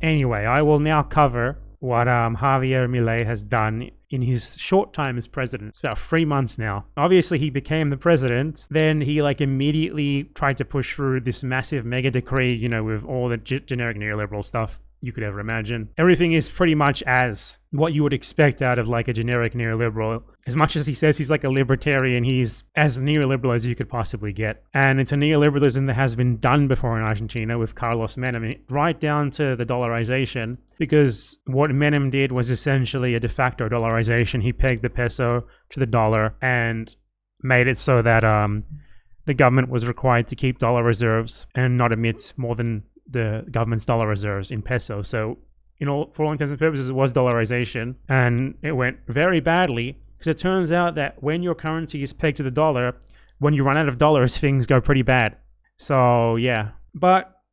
anyway, I will now cover what Javier Milei has done in his short time as president. It's about 3 months now. Obviously, he became the president. Then he immediately tried to push through this massive mega decree, with all the generic neoliberal stuff you could ever imagine. Everything is pretty much as what you would expect out of a generic neoliberal. As much as he says he's a libertarian, he's as neoliberal as you could possibly get. And it's a neoliberalism that has been done before in Argentina with Carlos Menem, right down to the dollarization, because what Menem did was essentially a de facto dollarization. He pegged the peso to the dollar and made it so that the government was required to keep dollar reserves and not emit more than the government's dollar reserves in peso. So, for all intents and purposes, it was dollarization, and it went very badly because it turns out that when your currency is pegged to the dollar, when you run out of dollars, things go pretty bad. So, yeah.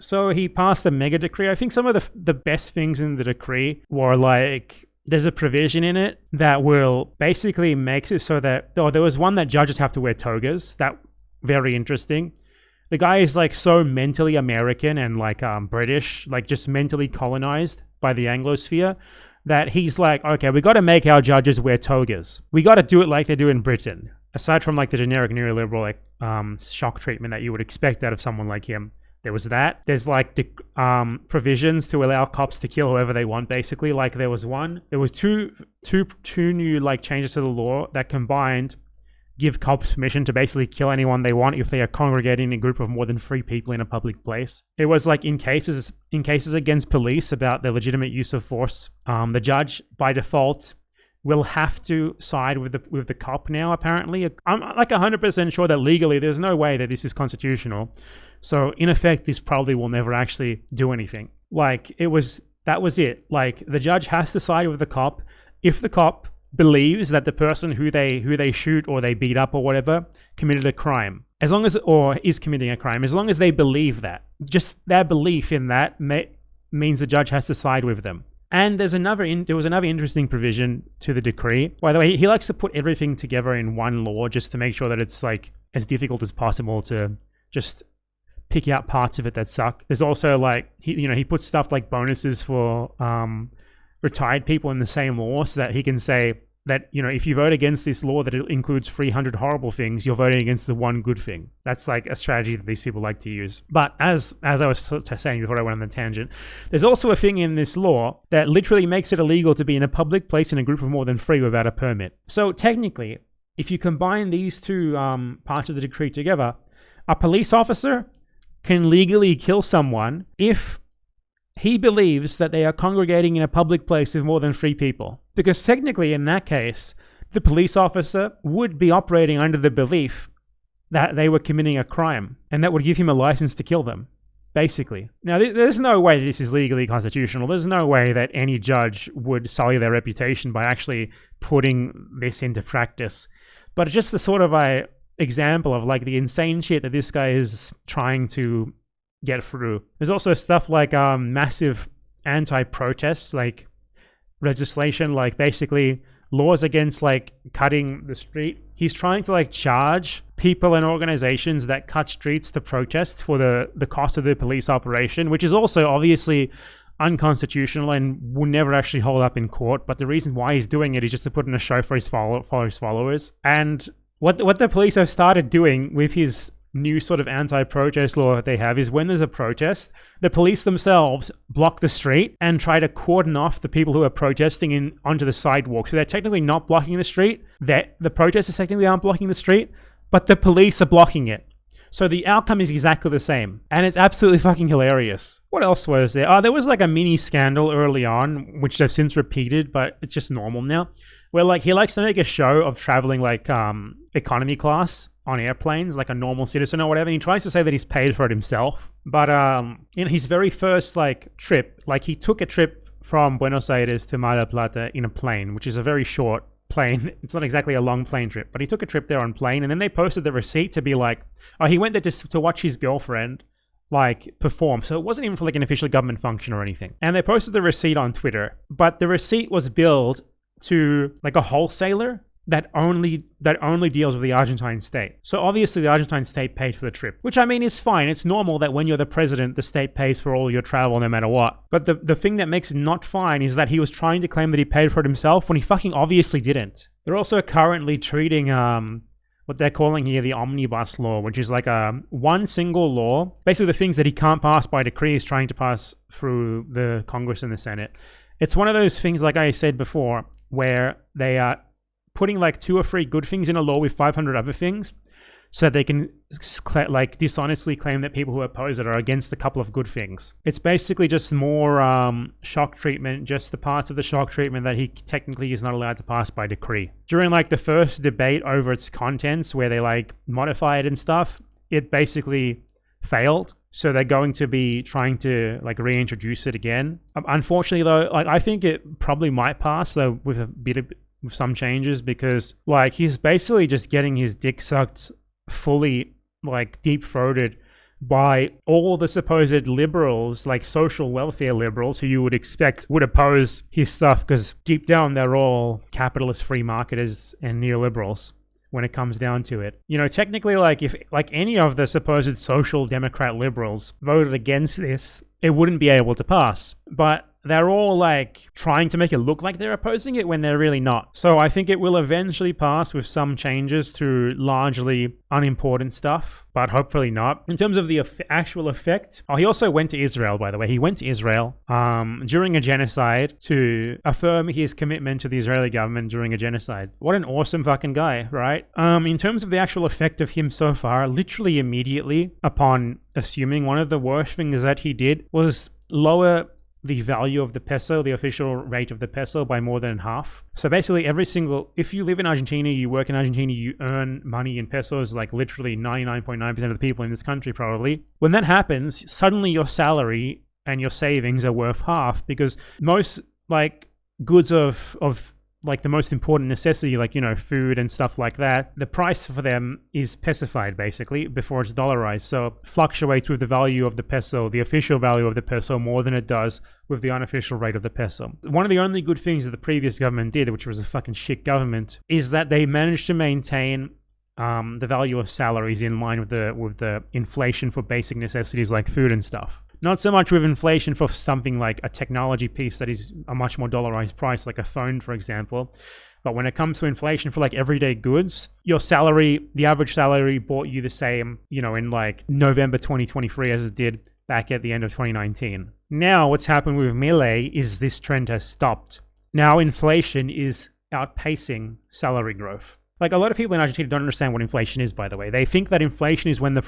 So he passed the mega decree. I think some of the best things in the decree were there's a provision in it that will basically makes it so that, there was one that judges have to wear togas. That very interesting. The guy is so mentally American and British, just mentally colonized by the Anglosphere, that he's okay, we got to make our judges wear togas. We got to do it like they do in Britain. Aside from the generic neoliberal shock treatment that you would expect out of someone like him. There was that. There's provisions to allow cops to kill whoever they want, basically. There was two new changes to the law that combined give cops permission to basically kill anyone they want if they are congregating in a group of more than 3 people in a public place. It was in cases against police about the legitimate use of force, the judge by default will have to side with the cop now, apparently. I'm 100% sure that legally there's no way that this is constitutional. So in effect, this probably will never actually do anything. That was it. The judge has to side with the cop if the cop believes that the person who they shoot or they beat up or whatever committed a crime, or is committing a crime, as long as they believe that. Just their belief in that means the judge has to side with them. And there was another interesting provision to the decree. By the way, he likes to put everything together in one law just to make sure that it's as difficult as possible to just pick out parts of it that suck. There's also he puts stuff like bonuses for retired people in the same law, so that he can say that, if you vote against this law that it includes 300 horrible things, you're voting against the one good thing. That's a strategy that these people like to use. But as I was saying before I went on the tangent, there's also a thing in this law that literally makes it illegal to be in a public place in a group of more than 3 without a permit. So technically, if you combine these two parts of the decree together, a police officer can legally kill someone if he believes that they are congregating in a public place with more than 3 people. Because technically, in that case, the police officer would be operating under the belief that they were committing a crime, and that would give him a license to kill them, basically. Now, there's no way this is legally constitutional. There's no way that any judge would sully their reputation by actually putting this into practice. But it's just the sort of example of the insane shit that this guy is trying to get through. There's also stuff massive anti-protests, legislation, basically laws against cutting the street. He's trying to charge people and organizations that cut streets to protest for the cost of the police operation, which is also obviously unconstitutional and will never actually hold up in court. But the reason why he's doing it is just to put in a show for his followers. And what the police have started doing with his new sort of anti-protest law that they have is when there's a protest, the police themselves block the street and try to cordon off the people who are protesting onto the sidewalk. So they're technically not blocking the street. The protesters technically aren't blocking the street, but the police are blocking it. So the outcome is exactly the same. And it's absolutely fucking hilarious. What else was there? There was a mini scandal early on, which they've since repeated, but it's just normal now. Where he likes to make a show of traveling economy class on airplanes like a normal citizen or whatever. And he tries to say that he's paid for it himself. But in his very first trip, he took a trip from Buenos Aires to Mar del Plata in a plane, which is a very short plane. It's not exactly a long plane trip, but he took a trip there on plane, and then they posted the receipt to be he went there to watch his girlfriend perform. So it wasn't even for an official government function or anything. And they posted the receipt on Twitter, but the receipt was billed to a wholesaler that only deals with the Argentine state. So obviously the Argentine state paid for the trip, which I mean is fine. It's normal that when you're the president, the state pays for all your travel no matter what. But the thing that makes it not fine is that he was trying to claim that he paid for it himself when he fucking obviously didn't. They're also currently treating what they're calling here the omnibus law, which is like one single law. Basically the things that he can't pass by decree is trying to pass through the Congress and the Senate. It's one of those things, like I said before, where they are putting like 2 or 3 good things in a law with 500 other things, so that they can like dishonestly claim that people who oppose it are against a couple of good things. It's basically just more shock treatment, just the parts of the shock treatment that he technically is not allowed to pass by decree. During like the first debate over its contents, where they like modify it and stuff, it basically failed. So they're going to be trying to like reintroduce it again. Unfortunately though, like I think it probably might pass though with with some changes, because like he's basically just getting his dick sucked fully, like deep-throated by all the supposed liberals, like social welfare liberals, who you would expect would oppose his stuff, because deep down they're all capitalist free marketers and neoliberals when it comes down to it. You know, technically, like if like any of the supposed social democrat liberals voted against this, it wouldn't be able to pass. But they're all like trying to make it look like they're opposing it when they're really not. So I think it will eventually pass with some changes to largely unimportant stuff, but hopefully not. In terms of the actual effect, he also went to Israel, by the way. He went to Israel during a genocide to affirm his commitment to the Israeli government during a genocide. What an awesome fucking guy, right? In terms of the actual effect of him so far, literally immediately upon assuming, one of the worst things that he did was lower the value of the peso, the official rate of the peso, by more than half. So basically if you live in Argentina, you work in Argentina, you earn money in pesos, like literally 99.9% of the people in this country probably. When that happens, suddenly your salary and your savings are worth half, because most like goods of like the most important necessity, like, you know, food and stuff like that, the price for them is specified basically before it's dollarized. So fluctuates with the value of the peso, the official value of the peso, more than it does with the unofficial rate of the peso. One of the only good things that the previous government did, which was a fucking shit government, is that they managed to maintain the value of salaries in line with the inflation for basic necessities like food and stuff. Not so much with inflation for something like a technology piece that is a much more dollarized price, like a phone, for example. But when it comes to inflation for like everyday goods, your salary, the average salary bought you the same, you know, in like November 2023 as it did back at the end of 2019. Now what's happened with Milei is this trend has stopped. Now inflation is outpacing salary growth. Like, a lot of people in Argentina don't understand what inflation is, by the way. They think that inflation is when the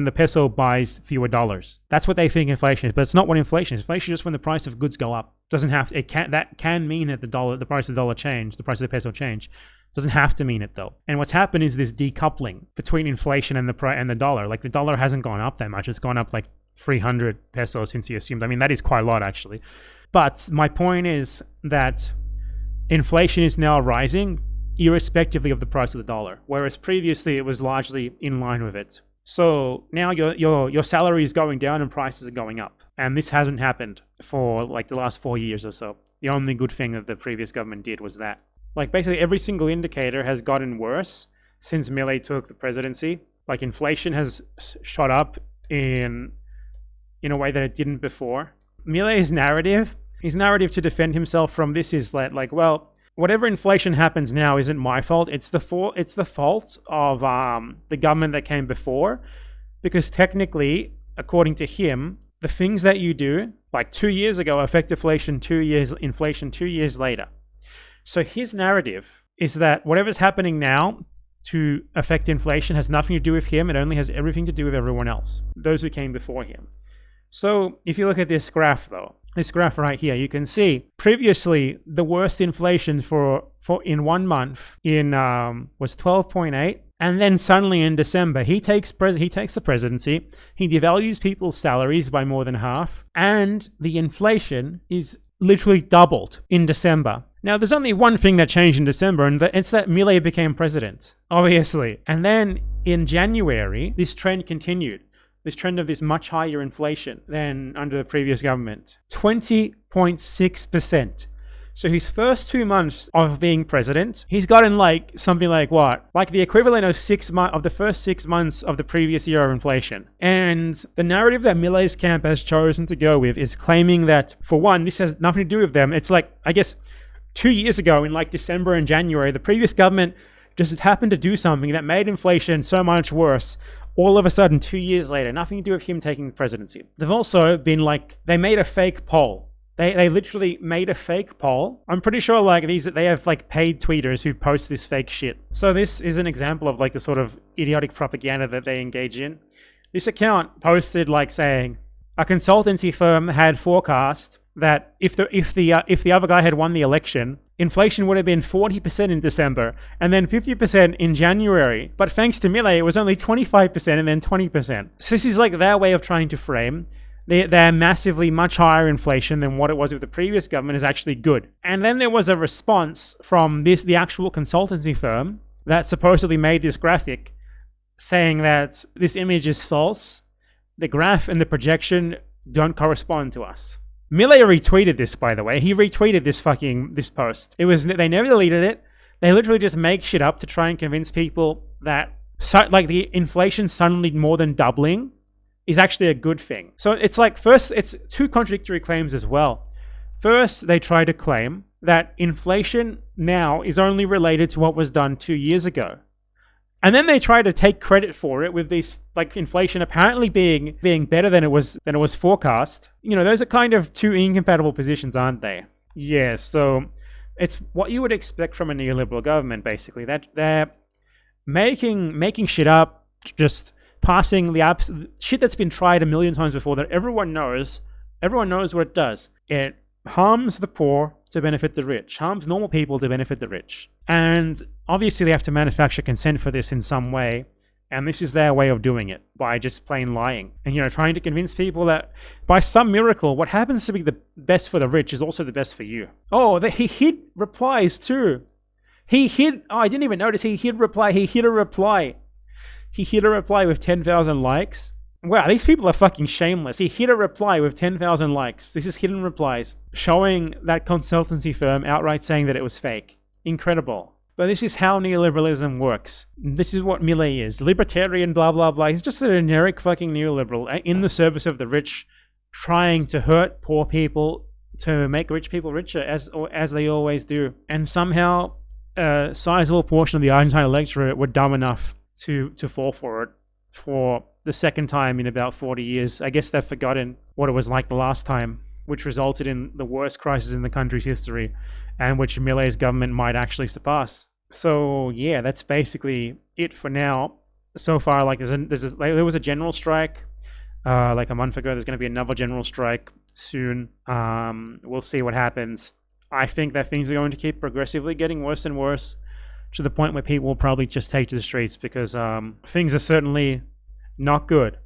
peso buys fewer dollars. That's what they think inflation is, but it's not what inflation is. Inflation is just when the price of goods go up. That can mean that the price of the dollar change, the price of the peso change. Doesn't have to mean it though. And what's happened is this decoupling between inflation and the dollar. Like, the dollar hasn't gone up that much. It's gone up like 300 pesos since he assumed. I mean, that is quite a lot actually. But my point is that inflation is now rising irrespectively of the price of the dollar, whereas previously it was largely in line with it. So now your salary is going down and prices are going up, and this hasn't happened for like the last 4 years or so. The only good thing that the previous government did was that. Like, basically every single indicator has gotten worse since Milei took the presidency. Like, inflation has shot up in a way that it didn't before. Milei's narrative to defend himself from this is that, like, well, whatever inflation happens now isn't my fault. It's the fault of the government that came before, because technically, according to him, the things that you do, like 2 years ago, affect inflation 2 years later. So his narrative is that whatever's happening now to affect inflation has nothing to do with him. It only has everything to do with everyone else, those who came before him. So if you look at this graph though, this graph right here, you can see previously the worst inflation for in 1 month was 12.8, and then suddenly in December he takes the presidency, he devalues people's salaries by more than half, and the inflation is literally doubled in December. Now, there's only one thing that changed in December, and it's that Milei became president, obviously. And then in January, this trend continued. This trend of this much higher inflation than under the previous government. 20.6%. So his first 2 months of being president, he's gotten like something like what? Like the equivalent of 6 months of the first 6 months of the previous year of inflation. And the narrative that Millei's camp has chosen to go with is claiming that, for one, this has nothing to do with them. It's like, I guess, 2 years ago in like December and January, the previous government just happened to do something that made inflation so much worse. All of a sudden, 2 years later, nothing to do with him taking the presidency. They've also been like, they made a fake poll. They literally made a fake poll. I'm pretty sure like they have like paid tweeters who post this fake shit. So this is an example of like the sort of idiotic propaganda that they engage in. This account posted like saying a consultancy firm had forecast that if the other guy had won the election, inflation would have been 40% in December and then 50% in January. But thanks to Milei, it was only 25% and then 20%. So this is like their way of trying to frame their massively much higher inflation than what it was with the previous government is actually good. And then there was a response from the actual consultancy firm that supposedly made this graphic saying that this image is false. The graph and the projection don't correspond to us. Milei retweeted this, by the way. He retweeted this post. They never deleted it. They literally just make shit up to try and convince people that like the inflation suddenly more than doubling is actually a good thing. So it's like, first, it's two contradictory claims as well. First, they try to claim that inflation now is only related to what was done 2 years ago. And then they try to take credit for it with this, like, inflation apparently being better than it was forecast. You know, those are kind of two incompatible positions, aren't they? Yeah, so it's what you would expect from a neoliberal government, basically. That they're making shit up, just passing the shit that's been tried a million times before that everyone knows what it does. It harms the poor to benefit the rich, harms normal people to benefit the rich. And obviously they have to manufacture consent for this in some way. And this is their way of doing it, by just plain lying. And, trying to convince people that by some miracle, what happens to be the best for the rich is also the best for you. Oh, he hid replies too. I didn't even notice he hid reply. He hid a reply. He hit a reply with 10,000 likes. Wow, these people are fucking shameless. He hit a reply with 10,000 likes. This is hidden replies, showing that consultancy firm outright saying that it was fake. Incredible. But this is how neoliberalism works. This is what Milei is. Libertarian, blah, blah, blah. He's just a generic fucking neoliberal in the service of the rich, trying to hurt poor people to make rich people richer, as they always do. And somehow a sizable portion of the Argentine electorate were dumb enough to fall for it for the second time in about 40 years. I guess they've forgotten what it was like the last time, which resulted in the worst crisis in the country's history, and which Milei's government might actually surpass. So yeah, that's basically it for now. So far, like there was a general strike like a month ago. There's going to be another general strike soon. We'll see what happens. I think that things are going to keep progressively getting worse and worse, to the point where people will probably just take to the streets, because things are certainly not good.